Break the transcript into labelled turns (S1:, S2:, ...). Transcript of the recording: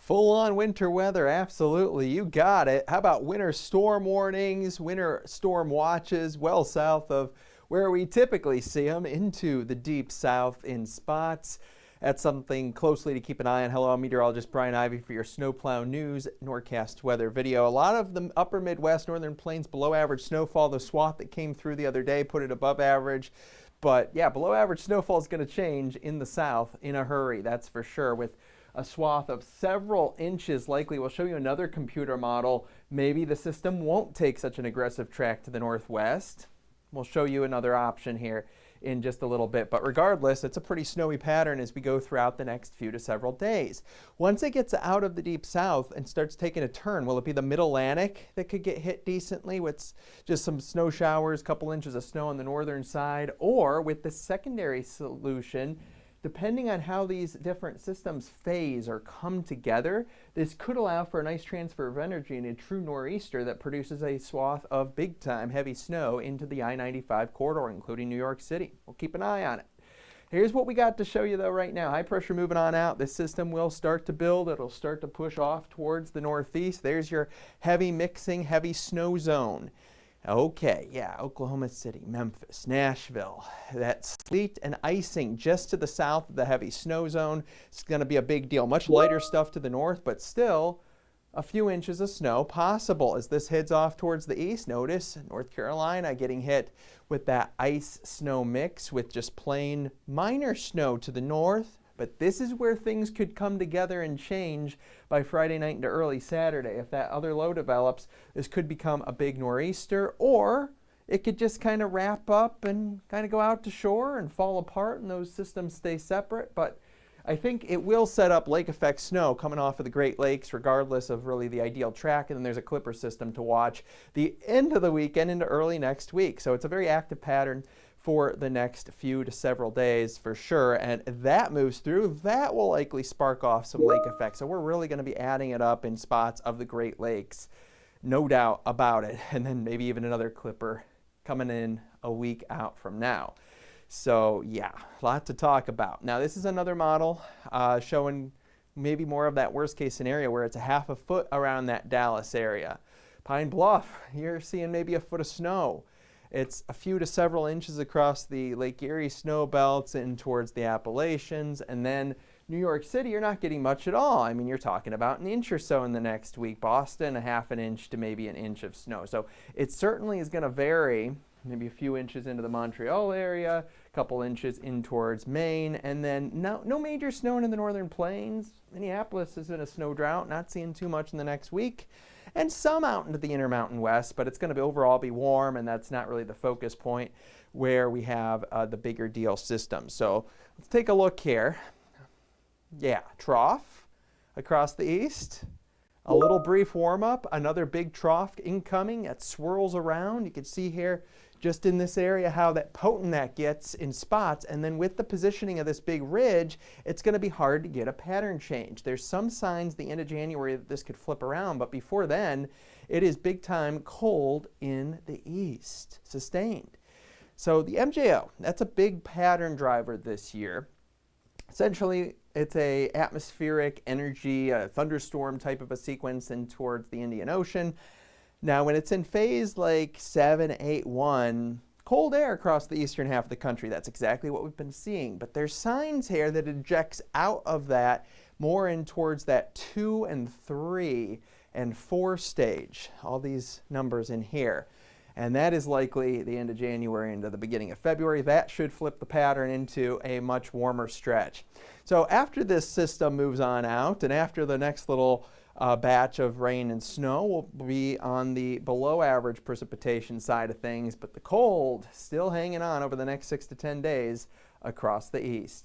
S1: Full-on winter weather, absolutely. You got it. How about winter storm warnings, winter storm watches, well south of where we typically see them, into the deep south in spots. That's something closely to keep an eye on. Hello, I'm meteorologist Brian Ivy for your Snowplow News Norcast weather video. A lot of the upper Midwest, northern plains, below average snowfall. The swath that came through the other day put it above average. But yeah, below average snowfall is going to change in the south in a hurry, that's for sure, with a swath of several inches likely. We'll show you another computer model. Maybe the system won't take such an aggressive track to the northwest. We'll show you another option here in just a little bit. But regardless, it's a pretty snowy pattern as we go throughout the next few to several days. Once it gets out of the deep south and starts taking a turn, will it be the mid-Atlantic that could get hit decently with just some snow showers, a couple inches of snow on the northern side, or with the secondary solution, depending on how these different systems phase or come together, this could allow for a nice transfer of energy in a true nor'easter that produces a swath of big-time heavy snow into the I-95 corridor, including New York City. We'll keep an eye on it. Here's what we got to show you, though, right now. High pressure moving on out. This system will start to build. It'll start to push off towards the northeast. There's your heavy mixing, heavy snow zone. Okay, yeah, Oklahoma City, Memphis, Nashville. That sleet and icing just to the south of the heavy snow zone. It's going to be a big deal. Much lighter stuff to the north, but still a few inches of snow possible as this heads off towards the east. Notice North Carolina getting hit with that ice-snow mix with just plain minor snow to the north. But this is where things could come together and change by Friday night into early Saturday. If that other low develops, this could become a big nor'easter, or it could just kind of wrap up and kind of go out to shore and fall apart and those systems stay separate. But I think it will set up lake effect snow coming off of the Great Lakes regardless of really the ideal track. And then there's a clipper system to watch the end of the weekend into early next week. So it's a very active pattern for the next few to several days for sure, and that moves through, that will likely spark off some lake effects. So we're really going to be adding it up in spots of the Great Lakes, no doubt about it, and then maybe even another clipper coming in a week out from now. So yeah, a lot to talk about. Now this is another model showing maybe more of that worst case scenario where it's a half a foot around that Dallas area. Pine Bluff, you're seeing maybe a foot of snow. It's a few to several inches across the Lake Erie snow belts and towards the Appalachians. And then New York City, you're not getting much at all. I mean, you're talking about an inch or so in the next week. Boston, a half an inch to maybe an inch of snow. So it certainly is going to vary, maybe a few inches into the Montreal area, a couple inches in towards Maine, and then no major snow in the northern plains. Minneapolis is in a snow drought, not seeing too much in the next week. And some out into the Intermountain West, but it's going to be overall be warm, and that's not really the focus point where we have the bigger deal system. So let's take a look here. Yeah, trough across the east. A little brief warm-up, another big trough incoming that swirls around. You can see here just in this area how that potent that gets in spots, and then with the positioning of this big ridge, it's going to be hard to get a pattern change. There's some signs the end of January that this could flip around, but before then, it is big time cold in the east, sustained. So the MJO, that's a big pattern driver this year. Essentially, it's a atmospheric energy, a thunderstorm type of a sequence in towards the Indian Ocean. Now, when it's in phase like 781, cold air across the eastern half of the country, that's exactly what we've been seeing. But there's signs here that it ejects out of that more in towards that 2 and 3 and 4 stage, all these numbers in here. And that is likely the end of January into the beginning of February. That should flip the pattern into a much warmer stretch. So after this system moves on out, and after the next little batch of rain and snow, will be on the below average precipitation side of things, but the cold still hanging on over the next 6 to 10 days across the east.